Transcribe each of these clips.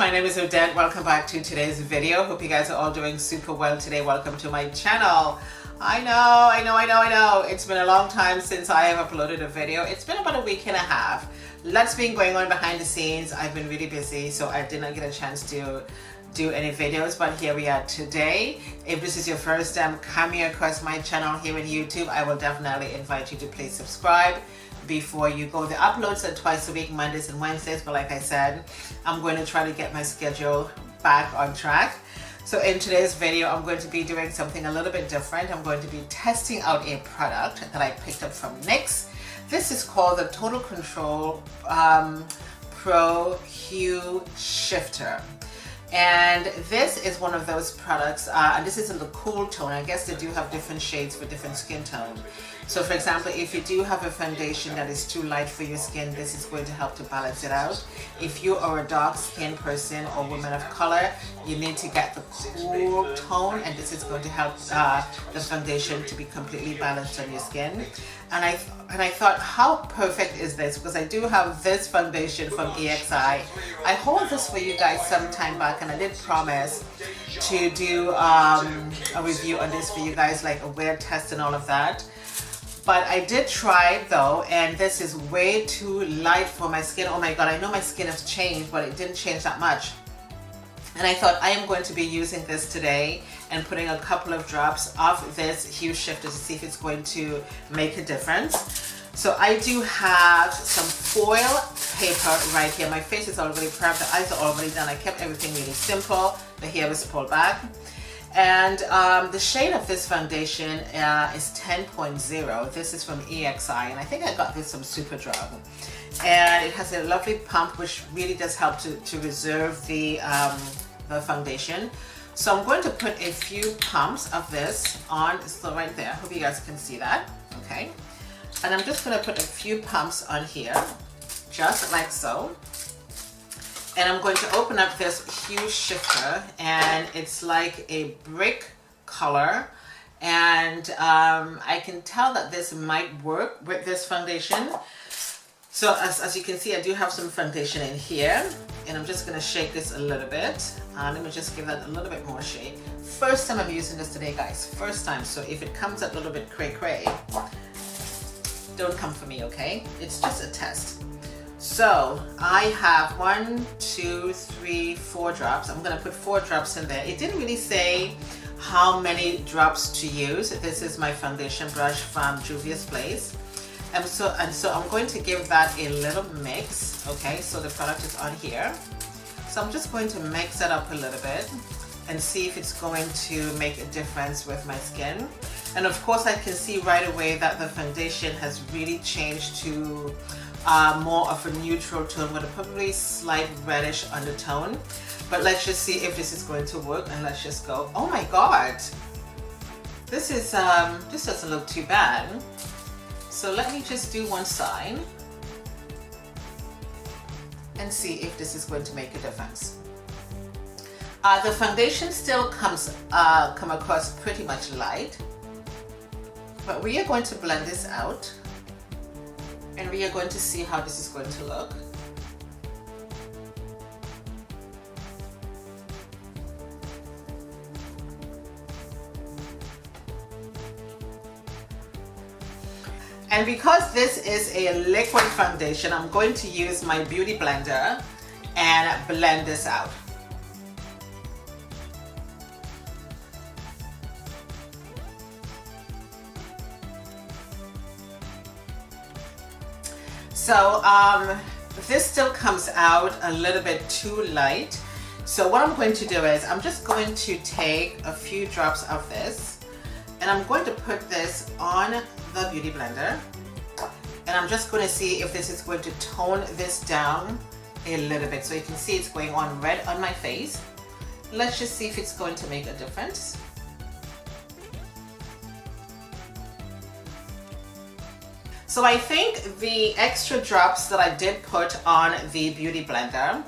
my name is Odette. Welcome back to today's video. Hope you guys are all doing super well today. Welcome to my channel. I know. It's been a long time since I have uploaded a video. It's been about a week and a half. Lots been going on behind the scenes. I've been really busy, so I did not get a chance to do any videos, but here we are today. If this is your first time coming across my channel here on YouTube, I will definitely invite you to please subscribe before you go. The uploads are twice a week, Mondays and Wednesdays, but like I said, I'm going to try to get my schedule back on track. So in today's video, I'm going to be doing something a little bit different. I'm going to be testing out a product that I picked up from NYX. This is called the Total Control Pro Hue Shifter. And this is one of those products, and this is in the cool tone. I guess they do have different shades for different skin tone. So for example, if you do have a foundation that is too light for your skin, this is going to help to balance it out. If you are a dark skin person or woman of color, you need to get the cool tone, and this is going to help the foundation to be completely balanced on your skin. And I thought, how perfect is this? Because I do have this foundation from EXI. I hauled this for you guys some time back, and I did promise to do a review on this for you guys, like a wear test and all of that. But I did try it though, and this is way too light for my skin. Oh my god, I know my skin has changed, but it didn't change that much. And I thought I am going to be using this today and putting a couple of drops of this hue shifter to see if it's going to make a difference. So I do have some foil paper right here. My face is already prepped, the eyes are already done. I kept everything really simple. The hair was pulled back. And the shade of this foundation is 10.0. This is from EXI, and I think I got this from Superdrug. And it has a lovely pump, which really does help to reserve the foundation. So I'm going to put a few pumps of this on, so right there. Hope you guys can see that. Okay. And I'm just going to put a few pumps on here, just like so. And I'm going to open up this hue shifter, and it's like a brick color, and I can tell that this might work with this foundation. So as you can see, I do have some foundation in here, and I'm just going to shake this a little bit. Let me just give that a little bit more shake. First time I'm using this today, guys. First time. So if it comes up a little bit cray-cray, don't come for me, okay? It's just a test. So I have 1, 2, 3, 4 drops. I'm going to put 4 drops in there. It didn't really say how many drops to use. This is my foundation brush from Juvia's Place. And so I'm going to give that a little mix. Okay, so the product is on here. So I'm just going to mix it up a little bit and see if it's going to make a difference with my skin. And of course I can see right away that the foundation has really changed to more of a neutral tone with a probably slight reddish undertone. But let's just see if this is going to work, and let's just go. Oh my god, this is this doesn't look too bad. So let me just do one side and see if this is going to make a difference. The foundation still come across pretty much light, but we are going to blend this out, and we are going to see how this is going to look. And because this is a liquid foundation, I'm going to use my beauty blender and blend this out. So this still comes out a little bit too light. So what I'm going to do is I'm just going to take a few drops of this, and I'm going to put this on the beauty blender, and I'm just going to see if this is going to tone this down a little bit. So you can see it's going on red on my face. Let's just see if it's going to make a difference. So I think the extra drops that I did put on the beauty blender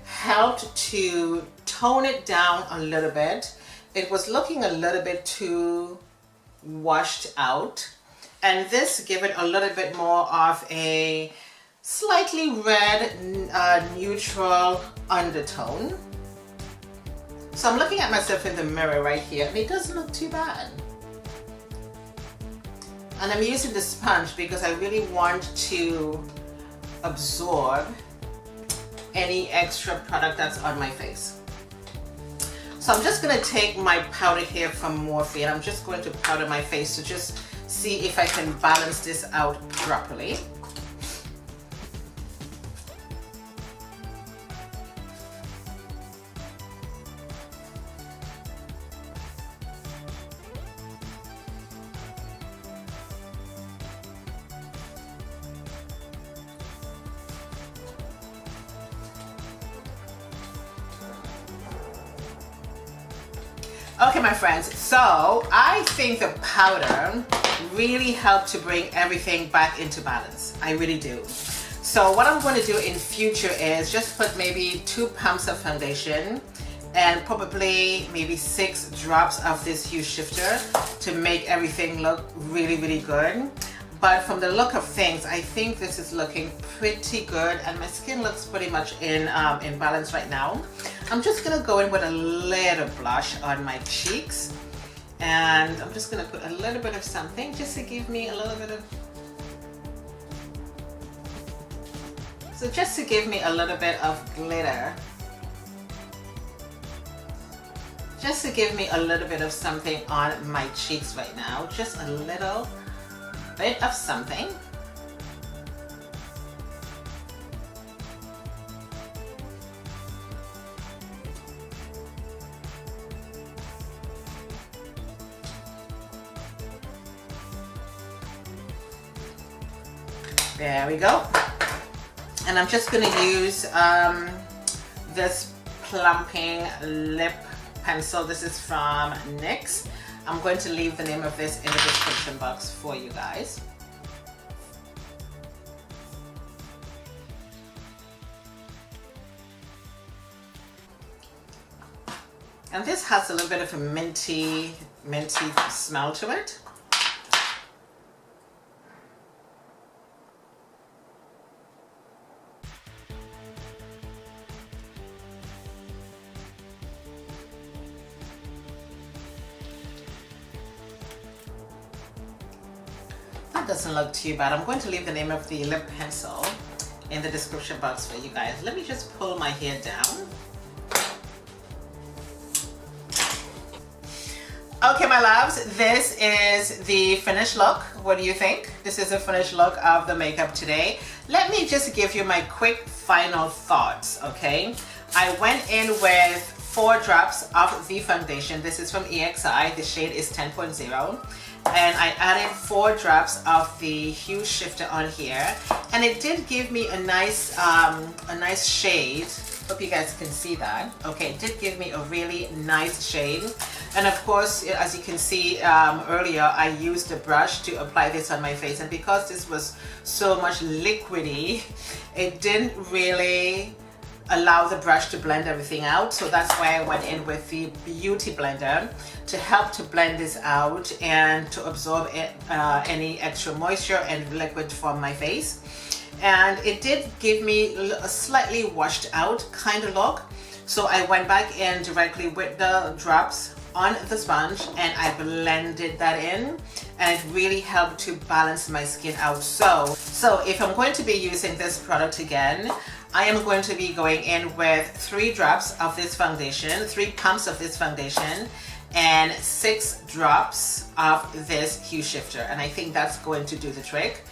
helped to tone it down a little bit. It was looking a little bit too washed out, and this gave it a little bit more of a slightly red, neutral undertone. So I'm looking at myself in the mirror right here, and it doesn't look too bad. And I'm using the sponge because I really want to absorb any extra product that's on my face. So I'm just going to take my powder here from Morphe, and I'm just going to powder my face to just see if I can balance this out properly. Okay, my friends, so I think the powder really helped to bring everything back into balance. I really do. So what I'm going to do in future is just put maybe 2 pumps of foundation and probably maybe 6 drops of this hue shifter to make everything look really, really good. But from the look of things, I think this is looking pretty good, and my skin looks pretty much in balance right now. I'm just gonna go in with a little blush on my cheeks, and I'm just gonna put a little bit of something just to give me a little bit of, just to give me a little bit of glitter. Just to give me a little bit of something on my cheeks right now, just a little bit of something. There we go. And I'm just going to use this plumping lip pencil. This is from NYX. I'm going to leave the name of this in the description box for you guys. And this has a little bit of a minty smell to it. That doesn't look too bad. I'm going to leave the name of the lip pencil in the description box for you guys. Let me just pull my hair down. Okay, my loves, this is the finished look. What do you think? This is the finished look of the makeup today. Let me just give you my quick final thoughts, okay? I went in with 4 drops of the foundation. This is from EXI. The shade is 10.0. And I added 4 drops of the hue shifter on here, and it did give me a nice shade. Hope you guys can see that. Okay, it did give me a really nice shade. And of course, as you can see earlier, I used a brush to apply this on my face, and because this was so much liquidy, it didn't really allow the brush to blend everything out. So that's why I went in with the beauty blender to help to blend this out and to absorb any extra moisture and liquid from my face. And it did give me a slightly washed out kind of look. So I went back in directly with the drops on the sponge and I blended that in, and it really helped to balance my skin out. So if I'm going to be using this product again, I am going to be going in with 3 drops of this foundation, 3 pumps of this foundation, and 6 drops of this hue shifter, and I think that's going to do the trick.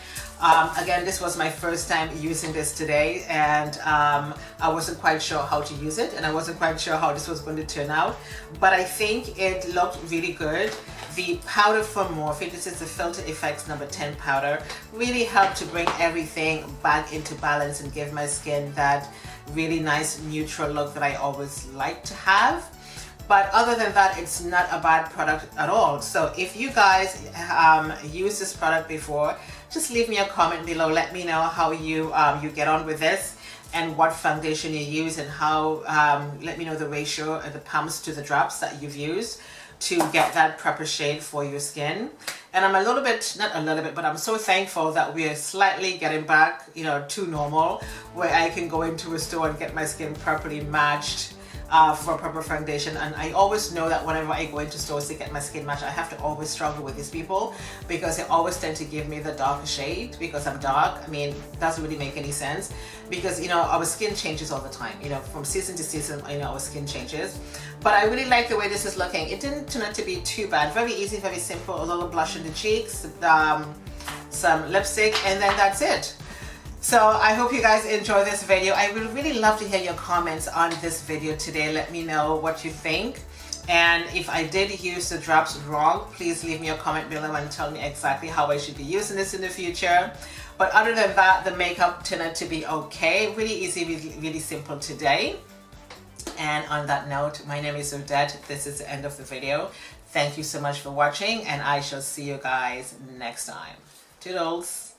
Again, this was my first time using this today, and I wasn't quite sure how to use it, and I wasn't quite sure how this was going to turn out, but I think it looked really good. The powder from Morphe, this is the Filter Effects number 10 powder, really helped to bring everything back into balance and give my skin that really nice neutral look that I always like to have. But other than that, it's not a bad product at all. So if you guys used this product before, just leave me a comment below. Let me know how you get on with this and what foundation you use, and how let me know the ratio of the pumps to the drops that you've used to get that proper shade for your skin. And I'm a little bit, not a little bit, but I'm so thankful that we are slightly getting back, you know, to normal, where I can go into a store and get my skin properly matched for proper foundation. And I always know that whenever I go into stores to get my skin matched, I have to always struggle with these people because they always tend to give me the darker shade because I'm dark. I mean, it doesn't really make any sense because, you know, our skin changes all the time, you know, from season to season, you know, our skin changes. But I really like the way this is looking. It didn't turn out to be too bad. Very easy, very simple. A little blush in the cheeks, some lipstick, and then that's it. So I hope you guys enjoy this video. I would really love to hear your comments on this video today. Let me know what you think. And if I did use the drops wrong, please leave me a comment below and tell me exactly how I should be using this in the future. But other than that, the makeup turned out to be okay. Really easy, really simple today. And on that note, my name is Odette. This is the end of the video. Thank you so much for watching, and I shall see you guys next time. Toodles!